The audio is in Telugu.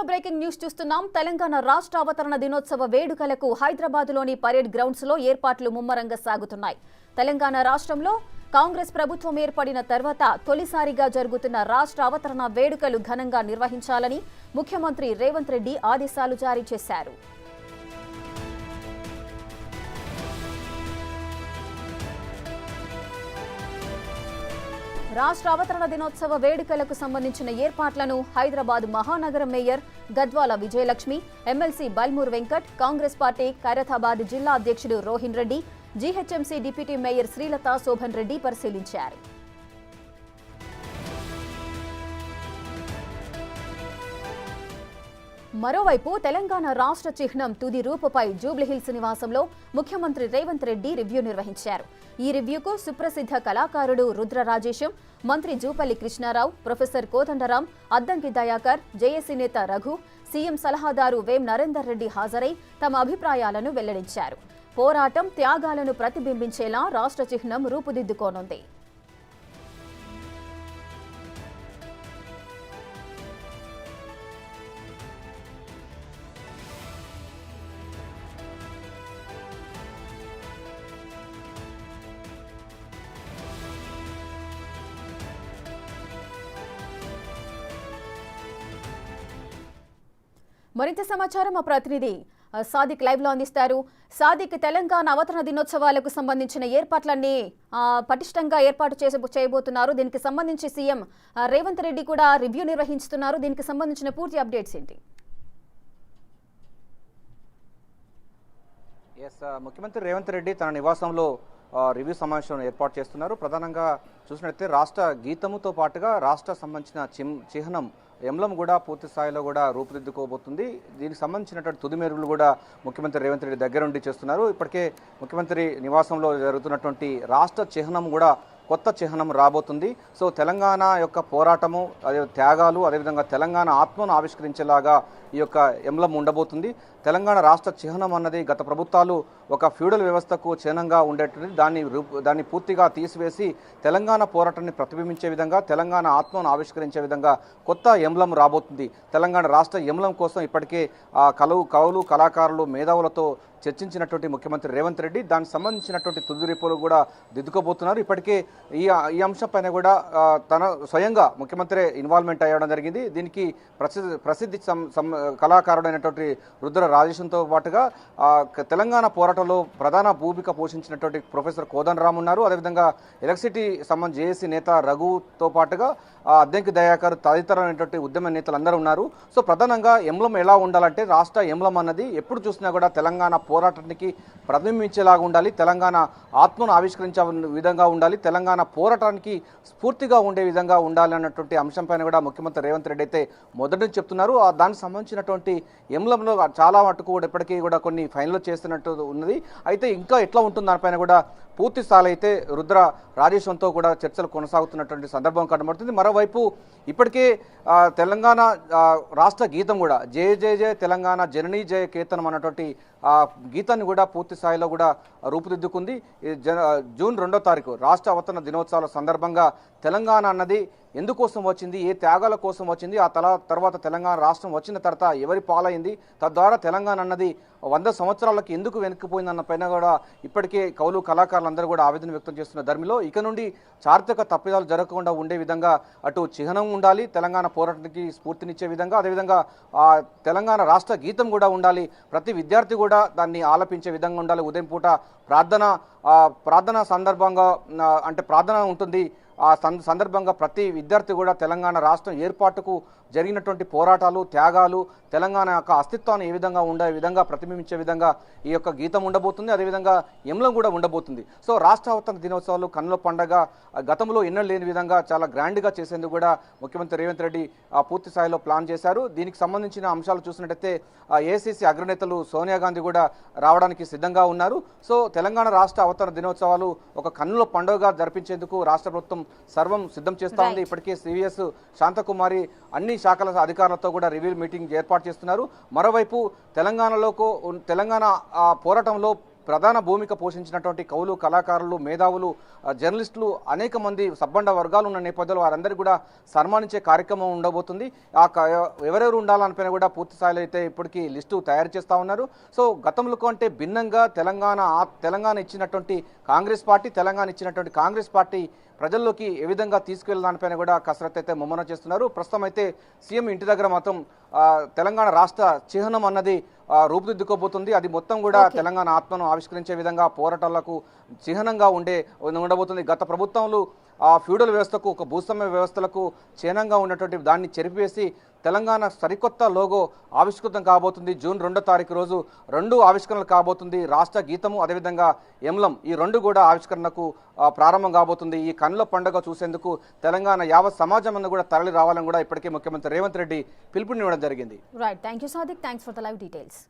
బ్రేకింగ్ న్యూస్ చూస్తున్నాం. తెలంగాణ రాష్ట్ర అవతరణ దినోత్సవ వేడుకలకు హైదరాబాద్లోని పరేడ్ గ్రౌండ్స్ లో ఏర్పాట్లు ముమ్మరంగా సాగుతున్నాయి. తెలంగాణ రాష్ట్రంలో కాంగ్రెస్ ప్రభుత్వం ఏర్పడిన తర్వాత తొలిసారిగా జరుగుతున్న రాష్ట్ర అవతరణ వేడుకలు ఘనంగా నిర్వహించాలని ముఖ్యమంత్రి రేవంత్ రెడ్డి ఆదేశాలు జారీ చేశారు. రాష్ట్ర అవతరణ దినోత్సవ వేడుకలకు సంబంధించిన ఏర్పాట్లను హైదరాబాద్ మహానగరం mayor Gadwala Vijayalakshmi, MLC Balmoor Venkat, Congress party Khairatabad జిల్లా అధ్యక్షుడు Rohin Reddy, GHMC deputy mayor Srilatha Shobhan Reddy పరిశీలించారు. మరోవైపు తెలంగాణ రాష్ట్ర చిహ్నం తుది రూపుపై జూబ్లీహిల్స్ నివాసంలో ముఖ్యమంత్రి రేవంత్ రెడ్డి రివ్యూ నిర్వహించారు. ఈ రివ్యూకు సుప్రసిద్ధ కళాకారుడు రుద్ర రాజేశం, మంత్రి జూపల్లి కృష్ణారావు, ప్రొఫెసర్ కోదండరాం, అద్దంకి దయాకర్, జేఏసీ నేత రఘు, సీఎం సలహాదారు వేం నరేందర్ రెడ్డి హాజరై తమ అభిప్రాయాలను వెల్లడించారు. పోరాటం, త్యాగాలను ప్రతిబింబించేలా రాష్ట్ర చిహ్నం రూపుదిద్దుకోనుంది. మరింత సమాచారం మా ప్రతినిధి సాదిక్ లైవ్ లో అందిస్తారు. సాదిక్, తెలంగాణ అవతరణ దినోత్సవాలకు సంబంధించిన ఏర్పాట్లన్నీ పటిష్టంగా ఏర్పాటు చేయబోతున్నారు. దీనికి సంబంధించి సీఎం రేవంత్ రెడ్డి కూడా రివ్యూ నిర్వహిస్తున్నారు. దీనికి సంబంధించిన పూర్తి అప్డేట్స్ ఏంటి? ముఖ్యమంత్రి రేవంత్ రెడ్డి తన నివాసంలో రివ్యూ సమావేశం ఏర్పాటు చేస్తున్నారు. ప్రధానంగా చూసినట్లయితే రాష్ట్ర గీతముతో పాటుగా రాష్ట్ర సంబంధించిన చిహ్నం ఎంలం కూడా పూర్తి స్థాయిలో కూడా రూపుదిద్దుకోబోతుంది. దీనికి సంబంధించినటువంటి తుది మెరుగులు కూడా ముఖ్యమంత్రి రేవంత్ రెడ్డి దగ్గరుండి చేస్తున్నారు. ఇప్పటికే ముఖ్యమంత్రి నివాసంలో జరుగుతున్నటువంటి రాష్ట్ర చిహ్నం కూడా కొత్త చిహ్నం రాబోతుంది. సో తెలంగాణ యొక్క పోరాటము, అదే త్యాగాలు, అదేవిధంగా తెలంగాణ ఆత్మను ఆవిష్కరించేలాగా ఈ యొక్క ఎంలం ఉండబోతుంది. తెలంగాణ రాష్ట్ర చిహ్నం అన్నది గత ప్రభుత్వాలు ఒక ఫ్యూడల్ వ్యవస్థకు చిహ్నంగా ఉండేటువంటి దాన్ని పూర్తిగా తీసివేసి తెలంగాణ పోరాటాన్ని ప్రతిబింబించే విధంగా, తెలంగాణ ఆత్మను ఆవిష్కరించే విధంగా కొత్త ఎంలం రాబోతుంది. తెలంగాణ రాష్ట్ర ఎంలం కోసం ఇప్పటికే కవులు, కళాకారులు, మేధావులతో చర్చించినటువంటి ముఖ్యమంత్రి రేవంత్ రెడ్డి దానికి సంబంధించినటువంటి తుది రిపోర్టు కూడా దిద్దుకోబోతున్నారు. ఇప్పటికే ఈ అంశంపైన కూడా తన స్వయంగా ముఖ్యమంత్రి ఇన్వాల్వ్మెంట్ అయ్యడం జరిగింది. దీనికి ప్రసిద్ధి కళాకారుడైనటువంటి రుద్ర రాజేశంతో పాటుగా తెలంగాణ పోరాటంలో ప్రధాన భూమిక పోషించినటువంటి ప్రొఫెసర్ కోదండరాం ఉన్నారు. అదేవిధంగా ఎలక్ట్రిసిటీ సంబంధించి జేఏసీ నేత రఘుతో పాటుగా అద్దంకి దయాకర్ తదితరమైనటువంటి ఉద్యమ నేతలు అందరూ ఉన్నారు. సో ప్రధానంగా ఎంలం ఎలా ఉండాలంటే రాష్ట్ర ఎంలం అన్నది ఎప్పుడు చూసినా కూడా తెలంగాణ పోరాటానికి ప్రతిబింబించేలాగా ఉండాలి, తెలంగాణ ఆత్మను ఆవిష్కరించే విధంగా ఉండాలి, తెలంగాణ పోరాటానికి స్ఫూర్తిగా ఉండే విధంగా ఉండాలి అన్నటువంటి అంశంపైన కూడా ముఖ్యమంత్రి రేవంత్ రెడ్డి అయితే మొదటి నుంచి చెప్తున్నారు. దానికి సంబంధించినటువంటి ఎంలంలో చాలా మటుకు కూడా ఇప్పటికీ కూడా కొన్ని ఫైనల్ చేస్తున్నట్టు ఉన్నది. అయితే ఇంకా ఎట్లా ఉంటుంది దానిపైన కూడా పూర్తి స్థాయి అయితే రుద్ర రాజేశంతో కూడా చర్చలు కొనసాగుతున్నటువంటి సందర్భం కనబడుతుంది. మరోవైపు ఇప్పటికే తెలంగాణ రాష్ట్ర గీతం కూడా జయ జయ జయ తెలంగాణ జననీ జయ కేతనం అన్నటువంటి గీతాన్ని కూడా పూర్తి స్థాయిలో కూడా రూపుదిద్దుకుంది. జూన్ 2వ తారీఖు రాష్ట్ర అవతరణ దినోత్సవాల సందర్భంగా తెలంగాణ అన్నది ఎందుకోసం వచ్చింది, ఏ త్యాగాల కోసం వచ్చింది, ఆ తర్వాత తెలంగాణ రాష్ట్రం వచ్చిన తర్వాత ఎవరి పాలైంది, తద్వారా తెలంగాణ అన్నది 100 సంవత్సరాలకు ఎందుకు వెనుకపోయిందన్న పైన కూడా ఇప్పటికే కవులు, కళాకారులందరూ కూడా ఆవేదన వ్యక్తం చేస్తున్న ధర్మిలో ఇక నుండి చారిత్రక తప్పిదాలు జరగకుండా ఉండే విధంగా అటు చిహ్నం ఉండాలి, తెలంగాణ పోరాటానికి స్ఫూర్తినిచ్చే విధంగా, అదేవిధంగా తెలంగాణ రాష్ట్ర గీతం కూడా ఉండాలి, ప్రతి విద్యార్థి కూడా దాన్ని ఆలపించే విధంగా ఉండాలి. ఉదయం పూట ప్రార్థన సందర్భంగా అంటే ప్రార్థన ఉంటుంది. ఆ సందర్భంగా ప్రతి విద్యార్థి కూడా తెలంగాణ రాష్ట్రం ఏర్పాటుకు జరిగినటువంటి పోరాటాలు, త్యాగాలు, తెలంగాణ యొక్క అస్తిత్వాన్ని ఏ విధంగా ఉండే విధంగా ప్రతిబింబించే విధంగా ఈ యొక్క గీతం ఉండబోతుంది. అదేవిధంగా ఎంలం కూడా ఉండబోతుంది. సో రాష్ట్ర అవతరణ దినోత్సవాలు కన్నుల పండగ గతంలో ఎన్నడూ లేని విధంగా చాలా గ్రాండ్గా చేసేందుకు కూడా ముఖ్యమంత్రి రేవంత్ రెడ్డి పూర్తి స్థాయిలో ప్లాన్ చేశారు. దీనికి సంబంధించిన అంశాలు చూసినట్టయితే ఏఐసీసీ అగ్రనేతలు సోనియా గాంధీ కూడా రావడానికి సిద్ధంగా ఉన్నారు. సో తెలంగాణ రాష్ట్ర అవతరణ దినోత్సవాలు ఒక కన్నుల పండుగగా జరిపించేందుకు రాష్ట్ర ప్రభుత్వం సర్వం సిద్ధం చేస్తూ ఉంది. ఇప్పటికే సివిఎస్ శాంతకుమారి అన్ని శాఖల అధికారులతో కూడా రివ్యూ మీటింగ్ ఏర్పాటు చేస్తున్నారు. మరోవైపు తెలంగాణ పోరాటంలో ప్రధాన భూమిక పోషించినటువంటి కవులు, కళాకారులు, మేధావులు, జర్నలిస్టులు అనేక మంది సబ్బండ వర్గాలు ఉన్న నేపథ్యంలో వారందరికీ కూడా సన్మానించే కార్యక్రమం ఉండబోతుంది. ఎవరెవరు ఉండాలనిపైన కూడా పూర్తి స్థాయిలో అయితే ఇప్పటికీ లిస్టు తయారు చేస్తూ ఉన్నారు. సో గతంలో కంటే భిన్నంగా తెలంగాణ ఇచ్చినటువంటి కాంగ్రెస్ పార్టీ ప్రజల్లోకి ఏ విధంగా తీసుకెళ్లడానిపైన కూడా కసరత్తు అయితే ముమ్మరం చేస్తున్నారు. ప్రస్తుతం అయితే సీఎం ఇంటి దగ్గర మాత్రం తెలంగాణ రాష్ట్ర చిహ్నం అన్నది రూపుదిద్దుకోబోతుంది. అది మొత్తం కూడా తెలంగాణ ఆత్మను ఆవిష్కరించే విధంగా పోరాటాలకు చిహ్నంగా ఉండబోతుంది. గత ప్రభుత్వంలో ఫ్యూడల్ వ్యవస్థకు, ఒక భూస్వామ్య వ్యవస్థలకు చిహ్నంగా ఉన్నటువంటి దాన్ని చెరిపివేసి తెలంగాణ సరికొత్త లోగో ఆవిష్కృతం కాబోతుంది. జూన్ 2వ తారీఖు రోజు 2 ఆవిష్కరణలు కాబోతుంది. రాష్ట్ర గీతము, అదేవిధంగా ఎంలం, ఈ 2 కూడా ఆవిష్కరణకు ప్రారంభం కాబోతుంది. ఈ కన్నుల పండుగ చూసేందుకు తెలంగాణ యావత్ సమాజం అన్న కూడా తరలి రావాలని కూడా ఇప్పటికే ముఖ్యమంత్రి రేవంత్ రెడ్డి పిలుపునివ్వడం జరిగింది. Right, thank you Sadiq, thanks for the live details.